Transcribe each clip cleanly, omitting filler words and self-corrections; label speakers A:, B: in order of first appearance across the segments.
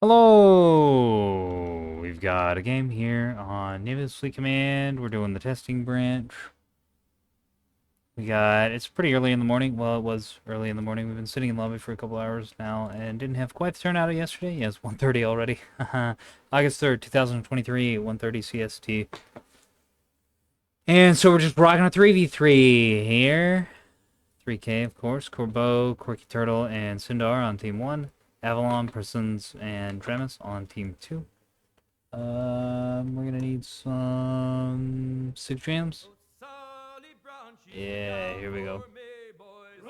A: Hello! We've got a game here on Nebulous Fleet Command. We're doing the testing branch. It's pretty early in the morning. Well, it was early in the morning. We've been sitting in lobby for a couple hours now and didn't have quite the turnout yesterday. Yeah, it's 1:30 already. August 3rd, 2023, 1:30 CST. And so we're just rocking a 3v3 here. 3K, of course. Corbeau, Quirky Turtle, and Sundar on Team 1. Avalon, Persons, and Tremis on Team 2. We're gonna need some 6 jams. Yeah, here we go.
B: Row, boys,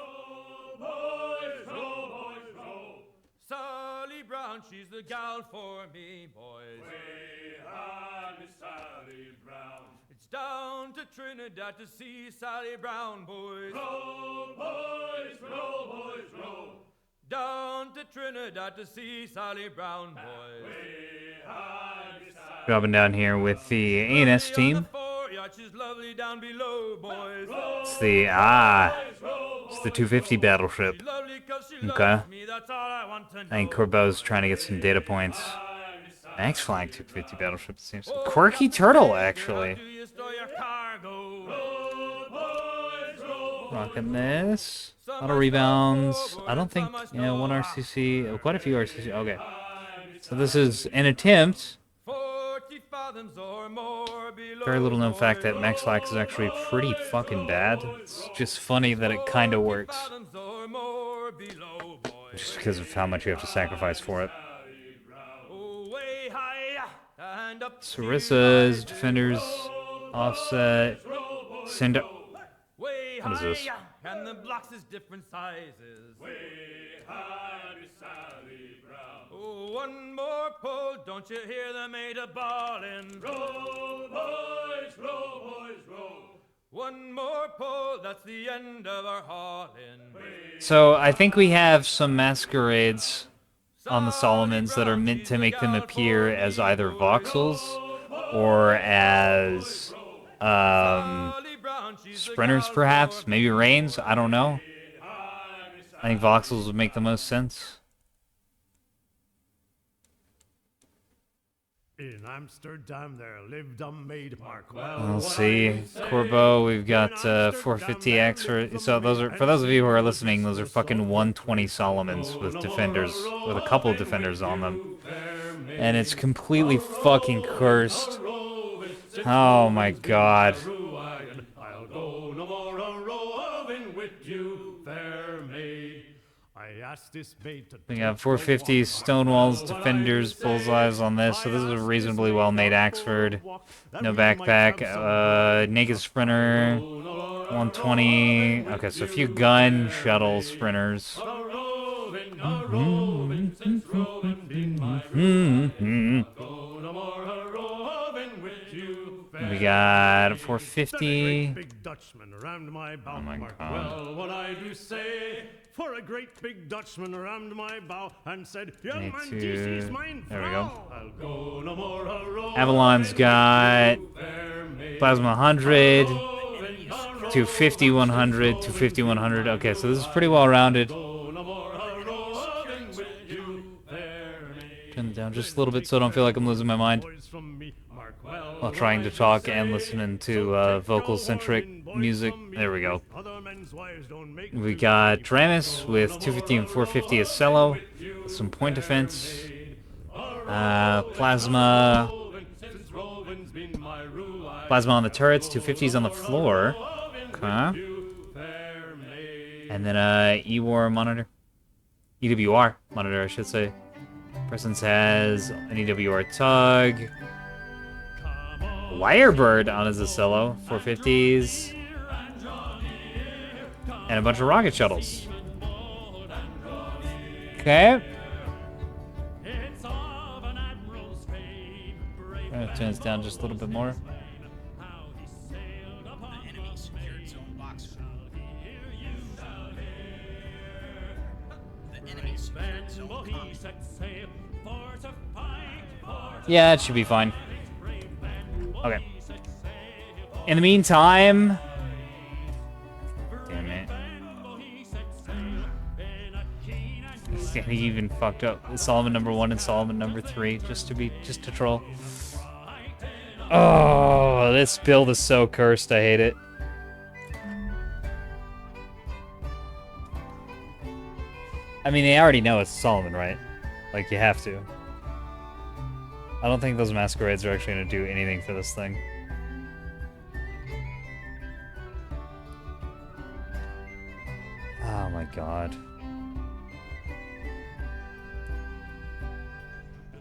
B: row, boys, row. Sally Brown, she's the gal for me, boys.
C: Way high, Miss Sally Brown.
B: It's down to Trinidad to see Sally Brown, boys.
C: Row, boys, row, boys, row.
B: Down to Trinidad to see Sally Brown, boys.
C: Way high, Miss Sally.
A: Dropping down here with the A&S team.
B: She's lovely down below, boys.
A: It's the 250 battleship. Okay. I think Corbeau's trying to get some data points. Max Flag 250 battleship, it seems. Quirky Turtle, actually. Rocking this. A lot of rebounds. I don't think, yeah, one RCC. Oh, quite a few RCC. Okay. So this is an attempt. Very little known fact that Max Flag is actually pretty fucking bad. It's just funny that it kind of works. Just because of how much you have to sacrifice for it. Sarissa's, Defenders, Offset, Cinder. What is this?
B: And the blocks is different sizes.
C: Way high, Miss Sally Brown.
B: Oh, one more pull, don't you hear the mate a bawling?
C: Row, boys, row, boys, row.
B: One more pull, that's the end of our hauling.
A: So I think we have some masquerades on the Solomons that are meant to make them appear as either voxels or as sprinters, perhaps. Maybe Reigns. I don't know. I think voxels would make the most sense.
D: In Amsterdam there lived a maid Markwell.
A: We'll see. Corbeau, we've got 450X. So those are, for those of you who are listening, those are fucking 120 Solomons with defenders, with a couple of defenders on them. And it's completely fucking cursed. Oh my god.
C: I'll go no more a roving with you, fair maid.
D: I asked this maid to
A: We got 450 Stonewalls, Defenders, Bullseyes on this. So this is a reasonably well-made Axford. No backpack. Naked Sprinter. 120. Okay, so a few gun shuttle sprinters. We got 450.
D: big Dutchman rammed my bow.
A: Oh my
D: Mark
A: god.
D: Well, what I do say, for a great big Dutchman rammed my bow and said, young
A: Need
D: man,
A: to-
D: DC's mine.
A: there we go.
D: I'll
C: Go no more a roving,
A: Avalon's got
C: fair maid.
A: Plasma 100, 250 100, 250 100. Okay, so this is pretty well rounded.
C: Go no more a roving with you, fair maid.
A: Turn it down just a little bit so I don't feel like I'm losing my mind
D: boys from me. Mark
A: while trying to talk and listening to vocal-centric music. There we go.
D: Other men's wives don't make
A: We got Tramis with 250 and 450 as cello, some point defense, Plasma
C: Since roving's been my rule, I
A: Plasma on the turrets, 250s on the floor. Okay.
C: fair maid.
A: And then EWAR monitor. EWR monitor, I should say. Presence has an EWR tug. Wirebird on his cello, 450s. And a bunch of rocket shuttles. Okay. I'm gonna turn this down just a little bit more. Yeah, it should be fine. Okay. In the meantime... Damn it. he even fucked up Solomon number 1 and Solomon number 3 just to troll. Oh, this build is so cursed. I hate it. I mean, they already know it's Solomon, right? Like, you have to. I don't think those masquerades are actually going to do anything for this thing. Oh my god.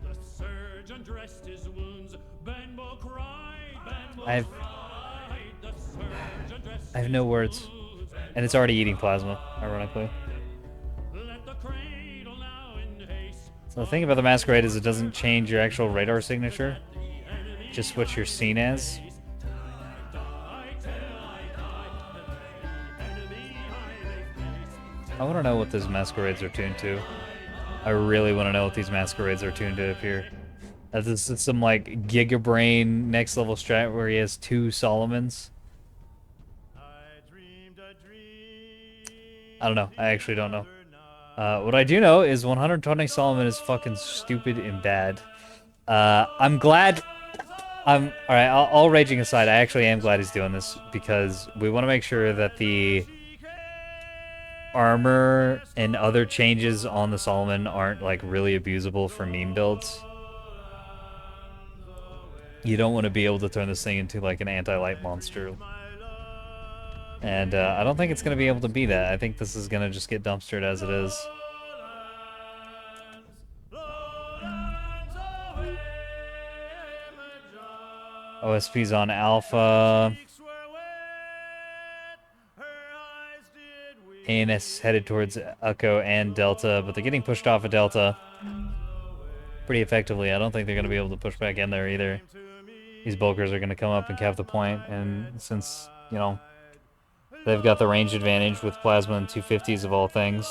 D: The surgeon dressed his wounds. Benbow cried, Benbow
A: I
D: cried. The surgeon dressed
A: have no words. And it's already eating plasma, ironically.
D: Let the cradle now in haste.
A: So the thing about the masquerade is it doesn't change your actual radar signature, just what you're seen as. I want to know what these masquerades are tuned to. I really want to know what these masquerades are tuned to up here. This is some like Giga Brain next level strat where he has 2 Solomons. I don't know. I actually don't know. What I do know is 120 Solomon is fucking stupid and bad. I'm glad. Alright, all raging aside, I actually am glad he's doing this because we want to make sure that the armor and other changes on the Solomon aren't like really abusable for meme builds. You don't want to be able to turn this thing into like an anti-light monster. And I don't think it's going to be able to be that. I think this is going to just get dumpstered as it is. OSP's on Alpha. ANS headed towards Echo and Delta, but they're getting pushed off of Delta pretty effectively. I don't think they're going to be able to push back in there either. These bulkers are going to come up and cap the point, and since, you know, they've got the range advantage with Plasma and 250s of all things.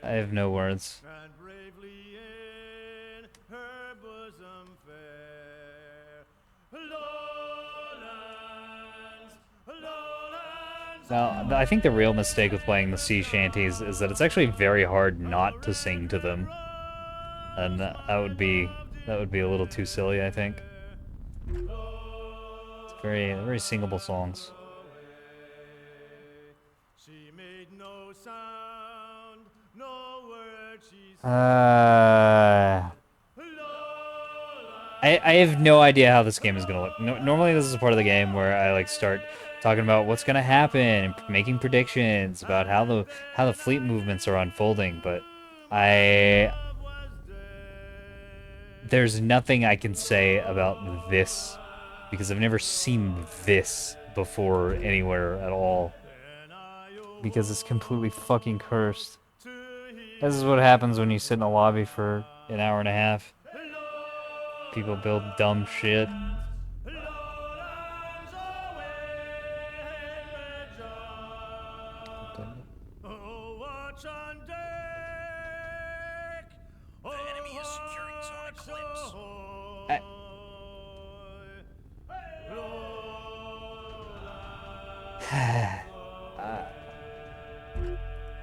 A: I have no words. Now, I think the real mistake with playing the sea shanties is that it's actually very hard not to sing to them. And that would be a little too silly, I think. It's very singable songs. I have no idea how this game is gonna look. Normally this is a part of the game where I like start talking about what's gonna happen and making predictions about how the fleet movements are unfolding, but there's nothing I can say about this because I've never seen this before anywhere at all. Because it's completely fucking cursed. This is what happens when you sit in a lobby for an hour and a half. People build dumb shit.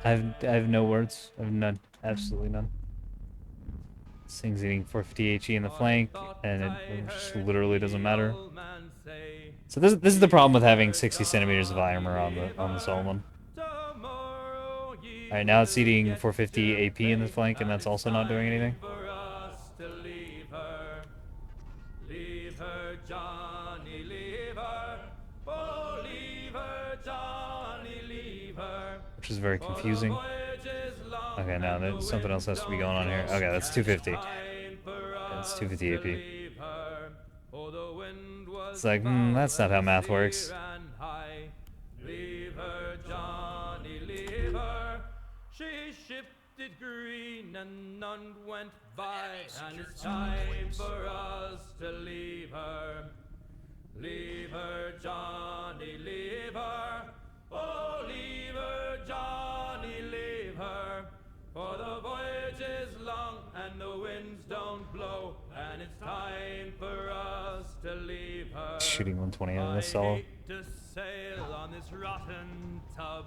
A: I have no words. I have none. Absolutely none. This thing's eating 450 HE in the flank, and it just literally doesn't matter. So this is the problem with having 60 centimeters of armor on the Solomon. Alright, now it's eating 450 AP in the flank, and that's also not doing anything. Which is very confusing. Okay, now there's something else has to be going on here. Okay, that's 250. That's 250 AP. It's like, that's not how math works.
B: She shifted green and none went by, and it's time for us to leave her. Leave her, Johnny, leave her. Oh, leave her, Johnny, leave her. For the and the winds don't blow, and it's time for us to leave her.
A: Shooting 120 out of this
B: I
A: solo.
B: hate to sail on this rotten tub.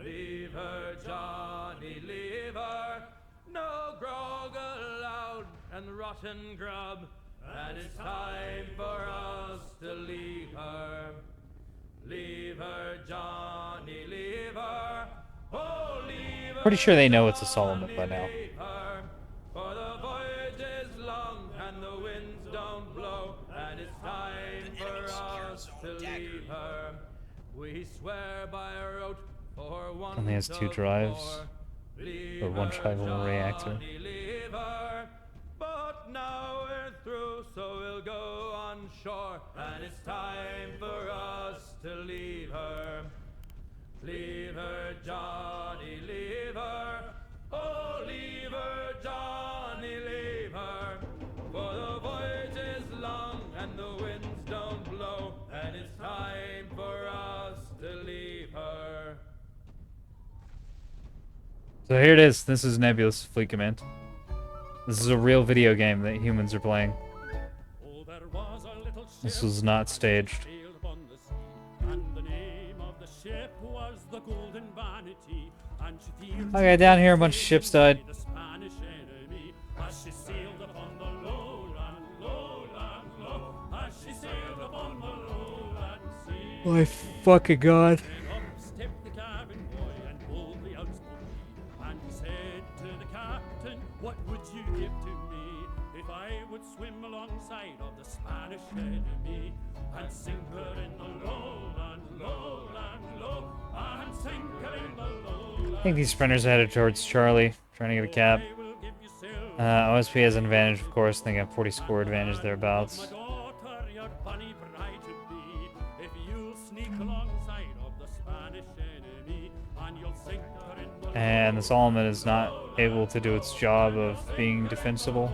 B: Leave her, Johnny, leave her. No grog allowed and rotten grub, and it's time for us to leave her. Leave her, Johnny, leave her. Oh, leave her.
A: Pretty sure they know it's a Solomon by now.
B: Leave her. For the voyage is long and the winds don't blow, and it's time for us to leave her. We swear by a oath for one.
A: Only has 2 drives. Or 1 tribal reactor.
B: Leave her. But now we're through, so we'll go on shore, and it's time for us to leave her. Leave her, Johnny, leave her. Oh, leave her, Johnny, leave her. For the voyage is long and the winds don't blow, and it's time for us to leave her.
A: So here it is. This is Nebulous Fleet Command. This is a real video game that humans are playing.
D: Oh, there was a little ship
A: This was not staged.
D: sailed upon the sea, and the name of the ship was the Golden Vanity, and she feared
A: Okay, down here a bunch of ships died.
D: the Spanish enemy as she sailed upon the lowland, lowland, low, as she sailed upon the lowland sea.
A: My fucking god.
D: Then up stepped the cabin boy and boldly outspoke he, and he said to the captain, "What would you give to me if I would swim alongside of the Spanish enemy and sink her in the lowland, lowland, low, and sink her in the lowland?
A: I think these sprinters are headed towards Charlie, trying to get a cap.
D: I will give you silver,
A: OSP has an advantage, of course. They got 40 score advantage
D: my
A: thereabouts.
D: daughter, your bunny bride to be, if you'll sneak alongside of the Spanish enemy and you'll sink her in the
A: And the Solomon is not able to do its job of being defensible.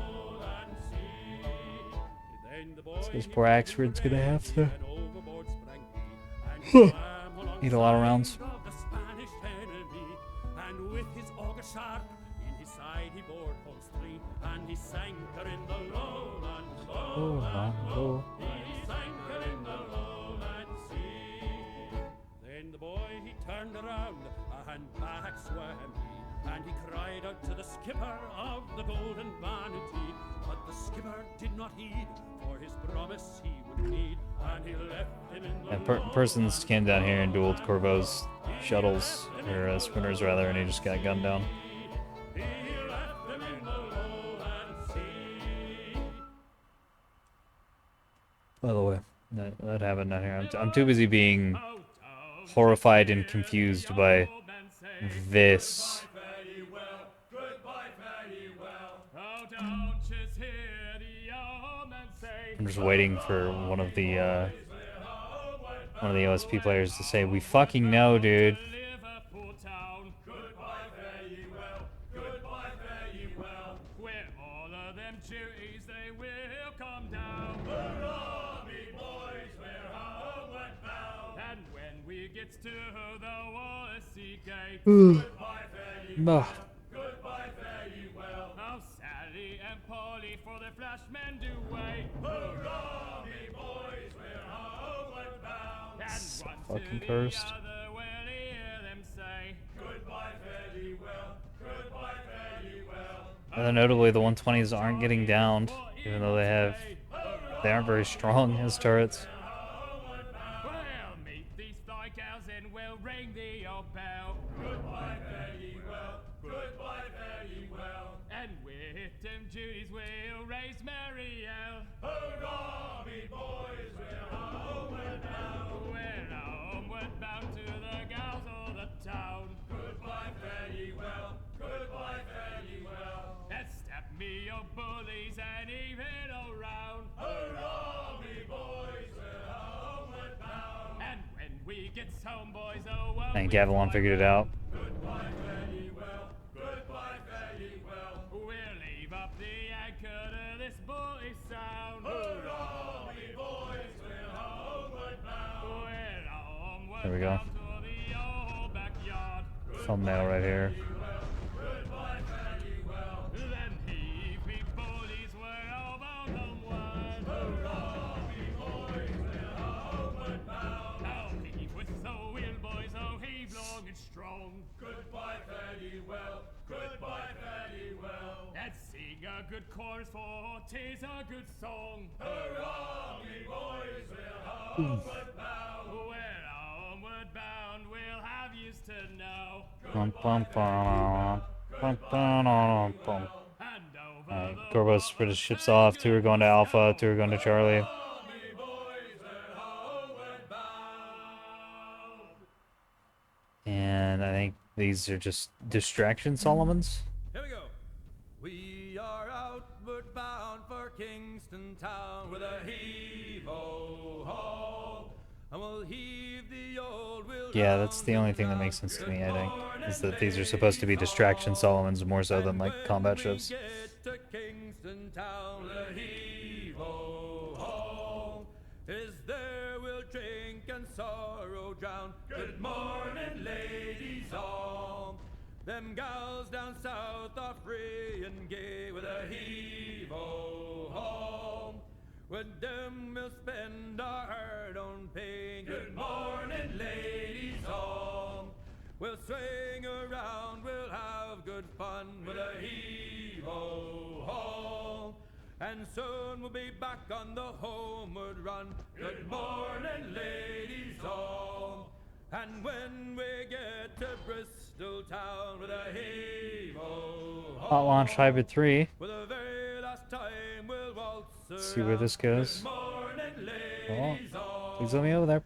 D: Then the boy
A: So this poor Axford's gonna have to
D: and overboard sprang he, and swam
A: eat a lot of rounds.
D: alongside of the Spanish enemy, and with his auger sharp in his side he bored holes 3, and he sank her in the lowland, lowland, low. He sank her in the lowland sea. Then the boy he turned around and back swam he, and he cried out to the skipper of the Golden Vanity, but the skipper did not heed, for his promise he would need, and he left him in the
A: That person's came down here and dueled Corvo's shuttles, or sprinters rather, and he just got gunned down.
D: he left him in the lowland sea.
A: By the way, that happened down here. I'm too busy being horrified and confused by this.
B: Very well, goodbye, very well.
D: Oh, don't just hear the old man say,
A: I'm just waiting for one of the OSP players to say, "We fucking know, dude."
D: Liverpool town,
B: Goodbye, very well, goodbye, very well.
D: where all of them duties they will come down.
B: Hurrah, me boys, we're homeward bound.
D: And when we get to the Wallasey gate,
B: Goodbye, very well,
A: Ugh.
B: goodbye, very well.
D: oh, Sally and Polly for the flashmen do wait.
B: Hurrah, me boys, we're homeward bound.
D: And
A: So
D: one
A: fucking
D: to
A: cursed.
D: the other will hear them say,
B: Goodbye, very well, goodbye, very well.
A: Rather notably, the 120s aren't getting downed, even though they aren't very strong as turrets.
D: "We'll meet these fly cows and we'll ring the old bell.
B: Goodbye, very well, goodbye, very well.
D: And with them duties we'll raise Marielle.
B: Hurrah, me boys, we're homeward bound.
D: We're homeward bound to the gals of the town.
B: Goodbye, very well, goodbye, very well.
D: And step me your bullies and even around.
B: Hurrah, me boys, we're homeward bound.
D: And when we get home, boys, oh, well,
A: And Gavilon figured it out.
B: Goodbye, very well, goodbye, very well.
D: we'll leave up the anchor to this bully sound.
B: Hurrah, me boys, we're homeward bound.
D: We're homeward
A: There we go.
D: bound to the old backyard.
A: Thumbnail right here.
B: Goodbye, very well.
D: Then he a good chorus for 'tis a good song.
C: Hurrah, me boys, we're homeward bound.
D: We're homeward bound, we'll have yous to know.
A: Bum, bum, bum. Bum, bum, bum, bum.
D: And over
A: Alright,
D: the
A: Corvo split his ships off. 2 are going to Alpha, 2 are going to Charlie.
C: Me boys, we're homeward bound.
A: And I think these are just distraction Solomons.
B: Here we go. We are outward bound for Kingston town with a heave-o-ho. And we'll heave the old wheel.
A: Yeah, that's the only thing that makes sense to me, I think. Is that these are supposed to be distraction Solomons more so than like combat ships.
B: Get to Kingston town with a heave-o-ho. Is there we'll drink and sorrow drown. Good morning, ladies all. Them gals down south are free and gay with a heave-o-ho. With them we'll spend our hard-earned pay. Good morning, ladies all. We'll swing around, we'll have good fun with a heave-o-ho. And soon we'll be back on the homeward run. Good morning, ladies all. And when we get to Bristol town with a heave-o-ho.
A: Hot launch Hybrid 3.
B: For the very last time we'll waltz
A: Let's see where this goes.
B: Good morning,
A: Oh,
B: ladies all.
A: please let me over there.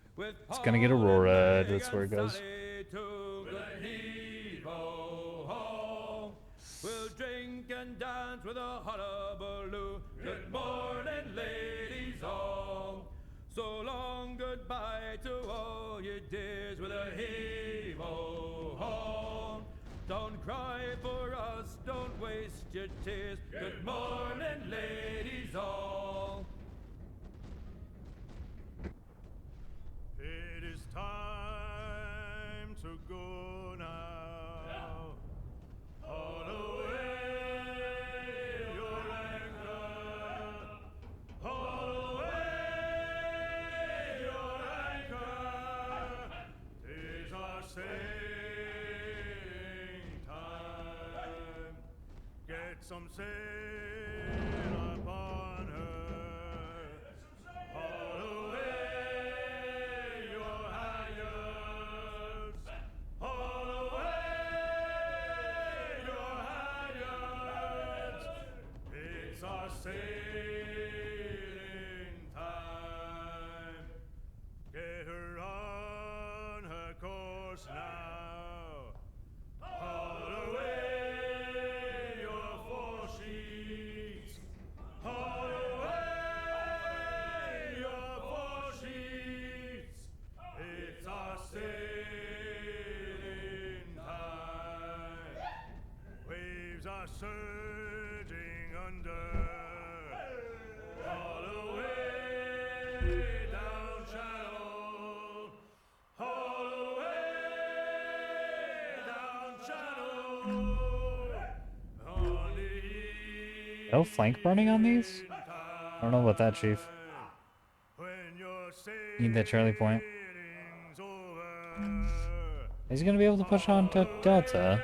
A: It's gonna get Aurora. That's where it goes.
B: We'll drink and dance with a hullabaloo. Good morning, ladies all. So long goodbye to all your dears with a heave-o-ho. Don't cry for us, don't waste your tears. Good morning, ladies all.
C: It is time to go now. Haul away your anchor. Haul away your anchor. 'Tis our sailing time. Get some sail upon her. Haul away your halyards. Haul away your halyards. It's our sailing time. Get her on her course now. Haul away your foresheets. Haul away your foresheets. It's our sailing time. Waves are surging under. Haul away down channel. Haul away down channel. On the
A: No flank burning on these? I don't know about that, Chief.
C: when your
A: Need that Charlie point.
C: sailing's over.
A: Is he gonna be able to push on to Delta?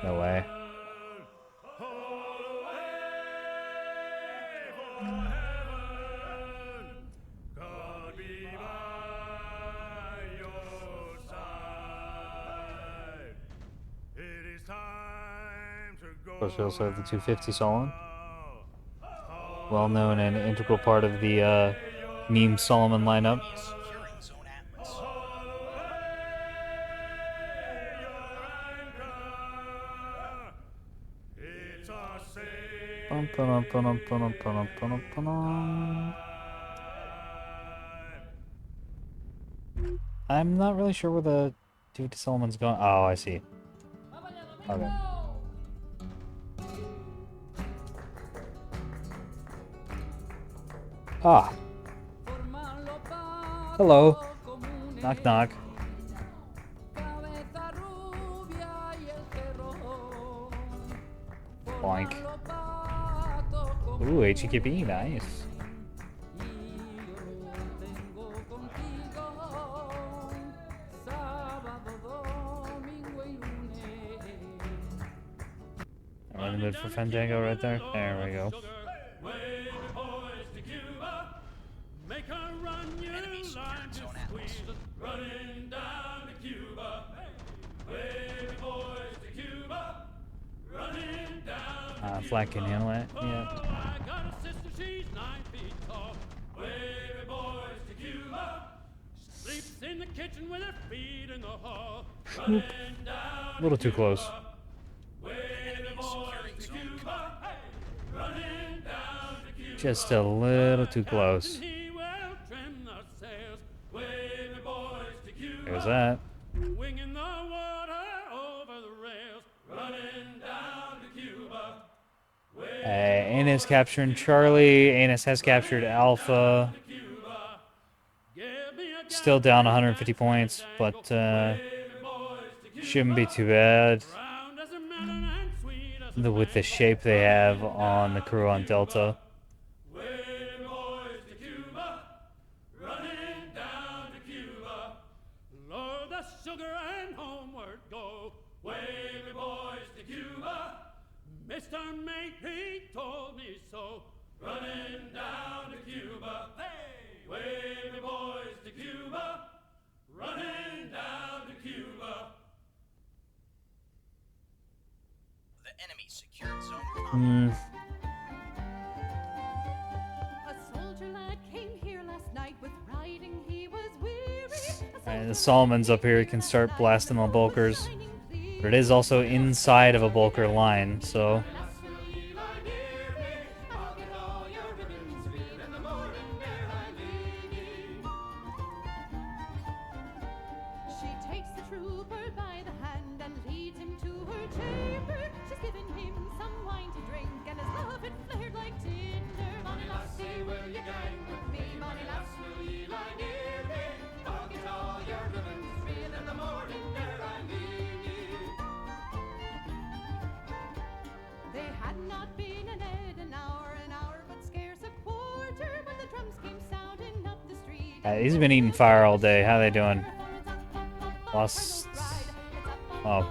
A: No way.
C: God be by your side. It is time to go.
A: Of course, we also have the 250 Solomon. Well known and integral part of the meme Solomon lineup.
E: Securing zone atlas.
C: It's our
A: Bum, ba-dum, ba-dum, ba-dum, ba-dum, ba-dum, ba-dum. I'm not really sure where the 250 Solomon's going. Oh, I see. Okay. Ah. Hello. Knock knock. Boink. Ooh, HEKB, nice. headed for Fandango right there. There we go.
D: Wave it, boys, to Cuba. Make her run you
E: Enemy secured
D: like
E: zone
D: a
E: atlas.
D: squeeze. Running down to Cuba. Wave it, boys, to Cuba. Running down to
A: Flat can handle it.
D: Oh,
A: Yeah.
D: I got a sister, she's 9 feet tall. Wave it, boys, to Cuba. Sleeps in the kitchen with her feet in the hall. Running down
A: A little too close.
D: Wave it, boys, to Cuba. Running down to Cuba.
A: Just a little too close.
D: He will trim the sails. Wave it, boys, to Cuba.
A: There's that.
D: Winging the water over the rails. Running down to Cuba.
A: Anus capturing Charlie. Anus has captured Alpha.
D: Give me a
A: Still down 150 points, but shouldn't be too bad.
D: round as a melon and sweet as a
A: With the shape they have on the crew on Delta.
D: Wave it, boys, to Cuba. Running down to Cuba. Load the sugar and homeward go. Wave it, boys, to Cuba. Mr. Mate, he told me so. Running down to Cuba. Hey! Wave it, boys, to Cuba. Running down to Cuba.
E: The enemy secured zone combat.
F: A soldier lad came here last night with riding, he was weary.
A: Alright, the Solomons up here can start blasting the bulkers. But it is also inside of a bulker line, so
F: She takes the trooper by the hand and leads him to her chamber. She's given him some wine to drink, and his love had flared like tinder. Bonny lassie, will you gang with me? Bonny lass, will ye lie near me? Forget all your ribbons, reel in the morning ere I leave ye. They had not been an hour, but scarce a quarter, when the drums came sounding up the street.
A: he's been eating fire all day. How they doing? Lost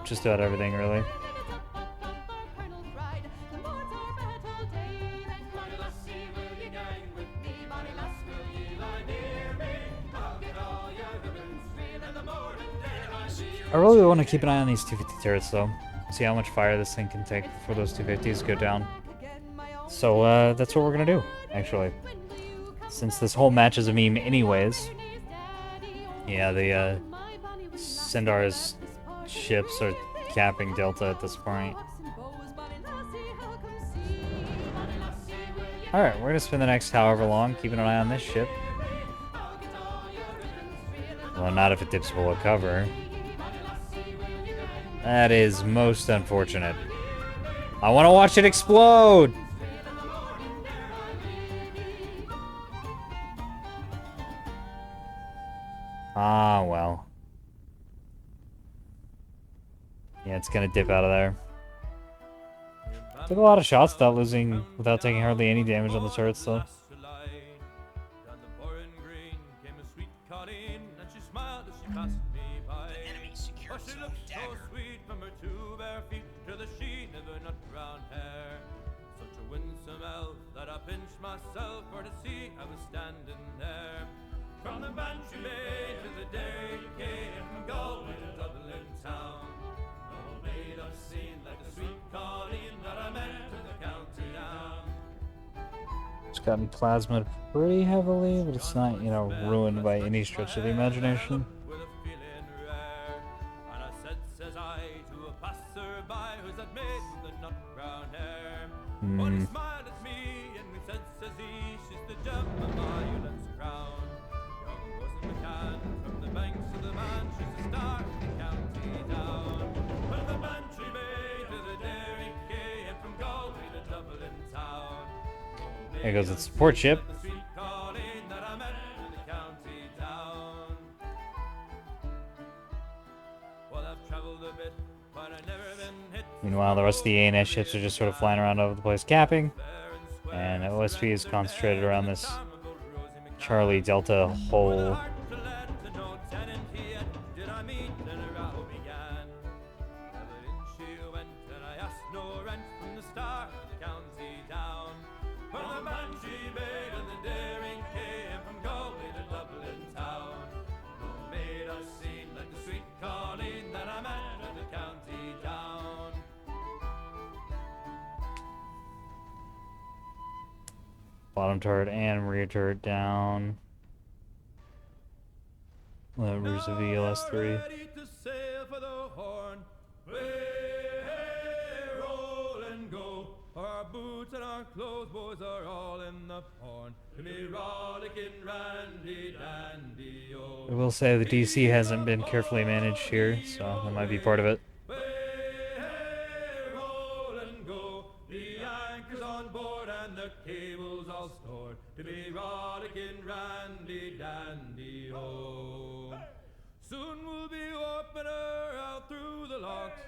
A: just about everything really. I really want to keep an eye on these 250 turrets though. See how much fire this thing can take before those 250s go down. So that's what we're gonna do, actually. Since this whole match is a meme anyways. Yeah, the Sindar's ships are capping Delta at this point. Alright, we're gonna spend the next however long keeping an eye on this ship. Well, not if it dips below cover. That is most unfortunate. I want to watch it explode! Ah, well. Yeah, it's gonna dip out of there. Took a lot of shots without taking hardly any damage on the turrets, though.
E: The enemy secured zone dagger.
B: From her two bare feet to the sheen of her nut brown hair. Such a winsome elf that I pinched myself for to see I was standing there. From the Bantry Bay to the Derry Quay, and from Galway to Dublin town. No maid I've seen like the sweet Colleen that I met in the county down.
A: It's gotten plasma pretty heavily, but it's not, you know, ruined by any stretch of the imagination.
B: With a feeling rare, and I says I to a passerby who's that maid with the nut brown hair. But he smiled at me and we says he, she's the gem of Ireland's crown. Young Rosa McCann from the banks of the man, she's the star of the county down. From the Bantry Bay to the Derry Quay, and from Galway to Dublin town.
A: There goes the support ship.
B: The sweet Colleen that I met in the county town. Well, I've traveled a bit, but I've never been hit.
A: Meanwhile, the rest of the ANS ships are just sort of flying around all over the place capping. And OSP is concentrated around this Charlie Delta hole. Bottom turret and rear turret down. Roost of ELS3.
B: Ready to sail for the Horn. Hey, roll and go. Our boots and our clothes, boys, are all in the horn. To be rollicking randy dandy, oh.
A: I will say the DC hasn't been carefully managed here, so that might be part of it.
B: Hey, roll and go. The anchor's on board and the cable's all stored. To be rollicking randy dandy, oh. Soon we'll be warping her out through the locks.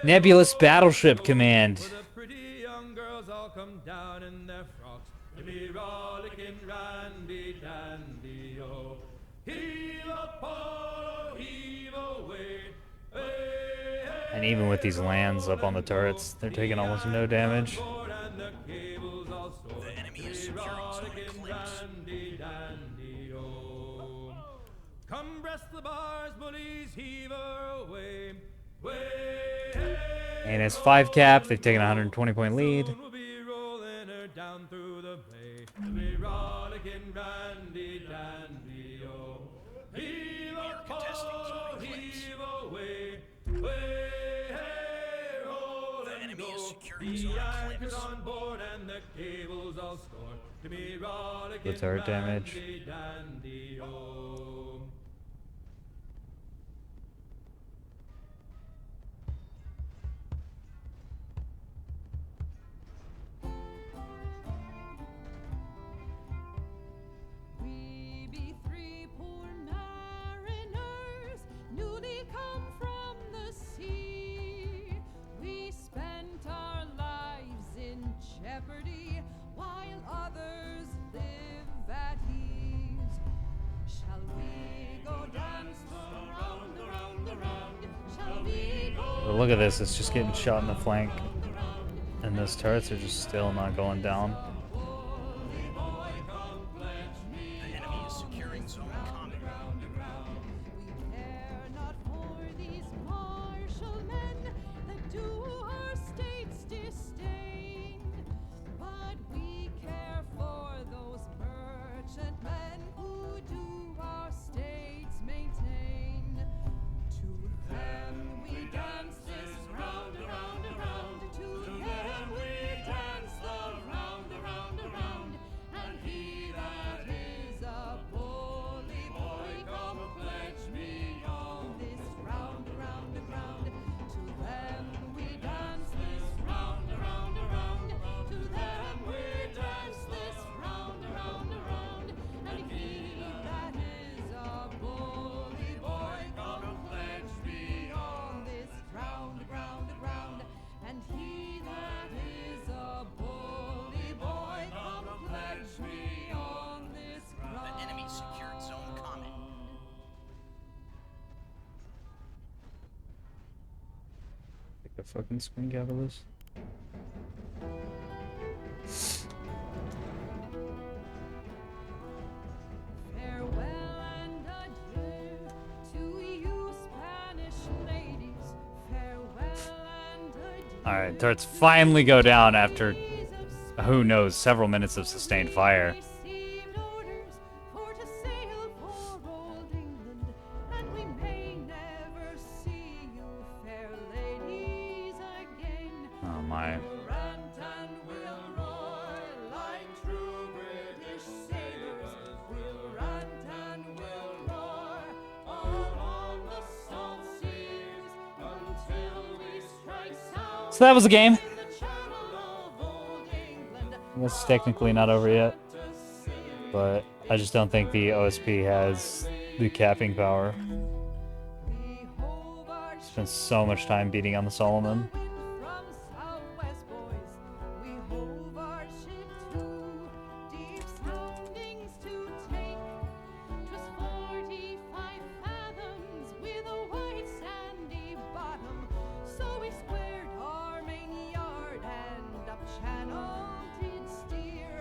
A: Nebulous Battleship Command.
B: Where the pretty young girls all come down in their frocks. To be rollicking randy dandy, oh. Heave up, oh, heave away.
A: And even with these lands up on the turrets, they're taking almost no damage.
E: The enemy is securing zone eclipse.
B: Come breast the bars, bullies, heave her away.
A: And it's 5 cap, they've taken a 120-point lead.
B: We'll be rolling her down through the bay. We'll be rollicking randy dandy, oh. Heave up, oh, heave away.
E: The enemy is securing zone eclipse.
B: On board and the cables all stored. To be rollicking
A: The turret damage.
B: randy dandy, oh.
F: We be three poor mariners, newly come from the sea. We spent our lives in jeopardy, while others live at ease. Shall we go dance around, around, around? Shall we go?
A: But look at this, it's just getting shot in the flank. And those turrets are just still not going down.
E: The enemy is securing zone common.
F: We care not for these martial men that do our states disdain, but we care for those merchantmen who do our states maintain. To them we dance this round, around, around. To them we dance the round, around, around. And he that is a bully boy, come pledge me on this round, around, around. To them we dance this round, around, around. To them we dance this round, around, around. And he that is a bully boy, come pledge me on this round, round, round. And he that is a bully boy, come pledge me on this ground.
E: The enemy secured zone common.
A: Take a fucking screen cap of this.
F: Farewell and adieu to you Spanish ladies. Farewell and adieu.
A: Alright, turrets finally go down after, who knows, several minutes of sustained fire.
F: Received orders for to sail for old England, and we may never see you, fair ladies, again.
A: Oh my.
F: Rant and we'll roar like true British sailors. We'll rant and we'll roar all on the salt seas until we strike south
A: So that was the game.
F: in the channel of old England.
A: It's technically not over yet,
F: To sail
A: but I just don't think the OSP has the capping power.
F: we hove our
A: Spent so much time beating on the Solomon.
F: wind from southwest, boys. We hove our ship to deep soundings to take. 'Twas 45 fathoms with a white sandy bottom. So we squared our main yard and up channel did steer.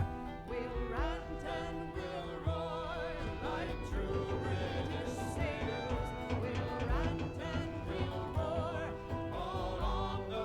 F: We'll rant and we'll roar like true British sailors. We'll rant and we'll roar all on the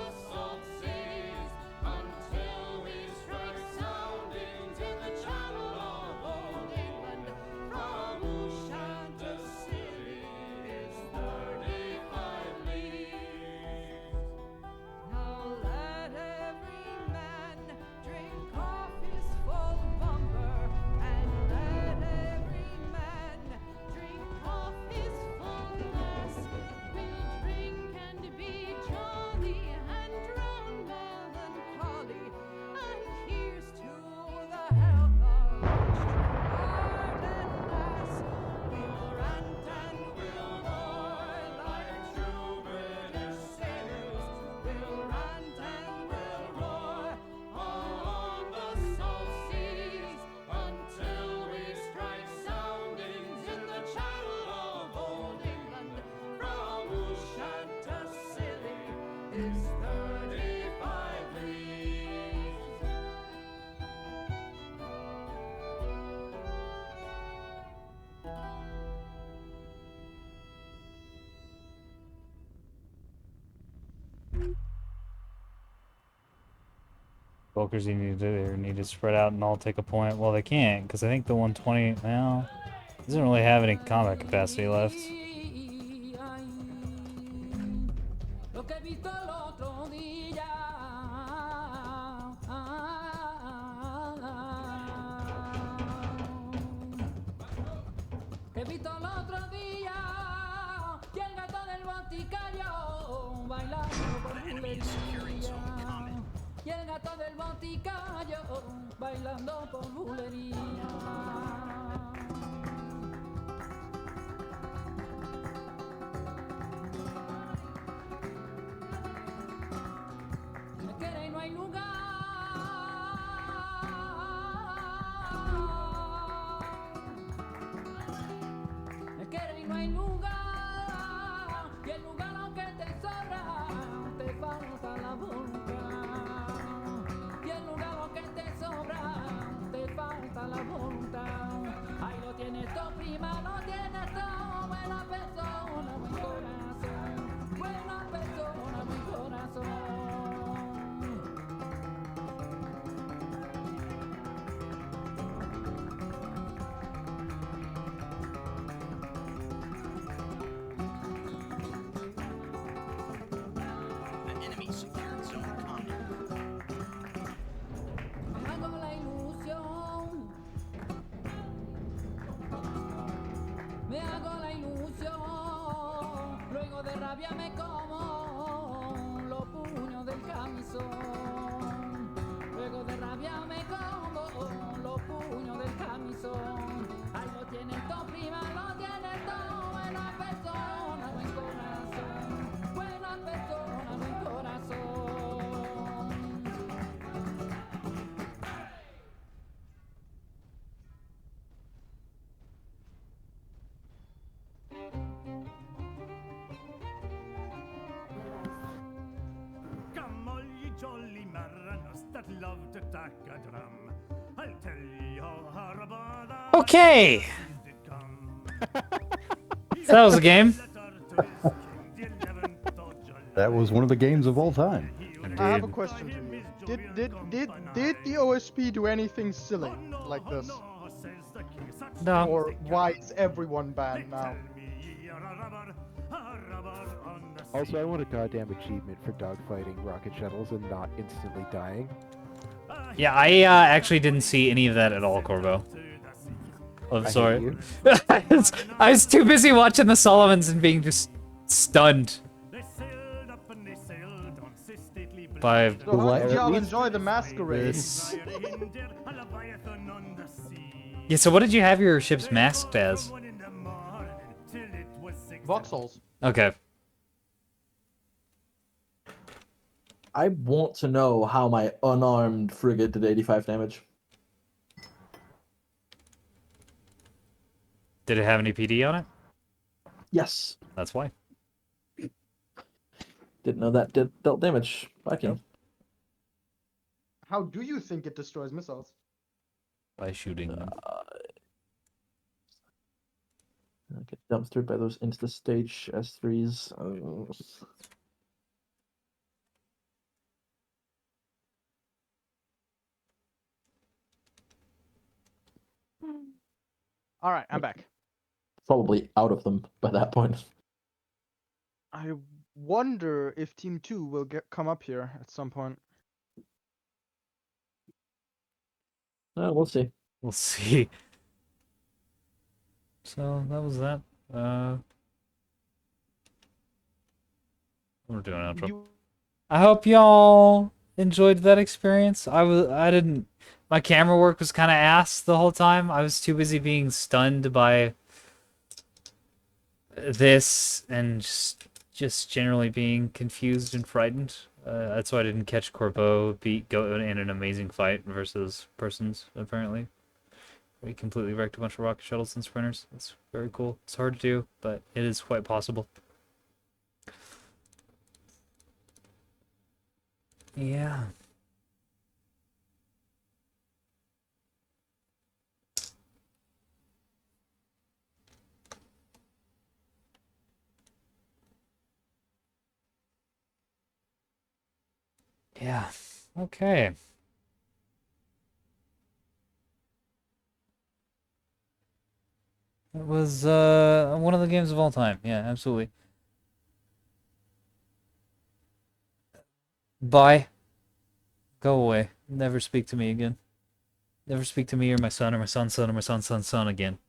A: Bulkers need to spread out and all take a point. Well, they can't, because I think the 120, well, doesn't really have any combat capacity left.
D: Lo que he visto el otro día. Que he visto el otro día. Y el gato del boticario bailando por bulería. Y el gato del boticario bailando por bulería. Me quiere y no hay lugar. Me quiere y no hay lugar. Y el lugar aunque te sobra, te falta la voluntad. Y el lugar aunque te sobra, te falta la voluntad. Ahí lo tienes todo, prima, lo tienes todo. Buena persona, buen corazón. Buena persona, buen corazón.
E: The enemy secured zone combat.
D: Me hago la ilusión. Me hago la ilusión. Luego de rabia me como los puños del camisón. Luego de rabia me como los puños del camisón. Ahí lo tienes todo, prima, lo tienes todo. Buena persona, buen corazón. Buena persona, buen corazón.
C: Come all ye jolly marranners that love to tack a drum. I'll tell ye all about that.
A: Okay,
C: Did come.
A: so that was a game.
C: Letter to his king, the 11th of July.
G: That was one of the games of all time.
H: I have a
A: Indeed.
H: question for you. Did the OSP do anything silly like this?
C: No, says the king. Such
A: No.
H: Or why is everyone banned now?
C: tell me ye are a rubber on the sea.
I: Also, I want a goddamn achievement for dogfighting rocket shuttles and not instantly dying.
A: Yeah, I actually didn't see any of that at all, Corvo. I'm
I: hate
A: sorry.
I: you.
A: I was too busy watching the Solomons and being just stunned
C: They sailed up and they sailed on stately
A: by
H: So how
I: Well,
H: did
I: at
H: y'all
I: least
H: enjoy the masquerade?
A: this.
C: a leviathan on the sea.
A: Yeah, so what did you have your ships masked as?
C: 1 in the morning till it was 6
H: Voxels.
A: Okay.
J: I want to know how my unarmed frigate did 85 damage.
A: Did it have any PD on it?
J: Yes.
A: That's why.
J: Didn't know that dealt damage. Viking.
H: How do you think it destroys missiles?
A: By shooting them.
J: I get dumpstered by those insta stage S3s.
H: All right, I'm back.
J: Probably out of them by that point.
H: I wonder if Team 2 will come up here at some point.
J: We'll see.
A: We'll see. So that was that. We're doing outro.
H: You-
A: I hope y'all enjoyed that experience. I didn't. My camera work was kind of ass the whole time. I was too busy being stunned by this and just generally being confused and frightened. That's why I didn't catch Corpo go in an amazing fight versus persons. Apparently, we completely wrecked a bunch of rocket shuttles and sprinters. It's very cool. It's hard to do, but it is quite possible. Yeah. Yeah. Okay. It was one of the games of all time. Yeah, absolutely. Bye. Go away. Never speak to me again. Never speak to me or my son or my son's son or my son's son's son again.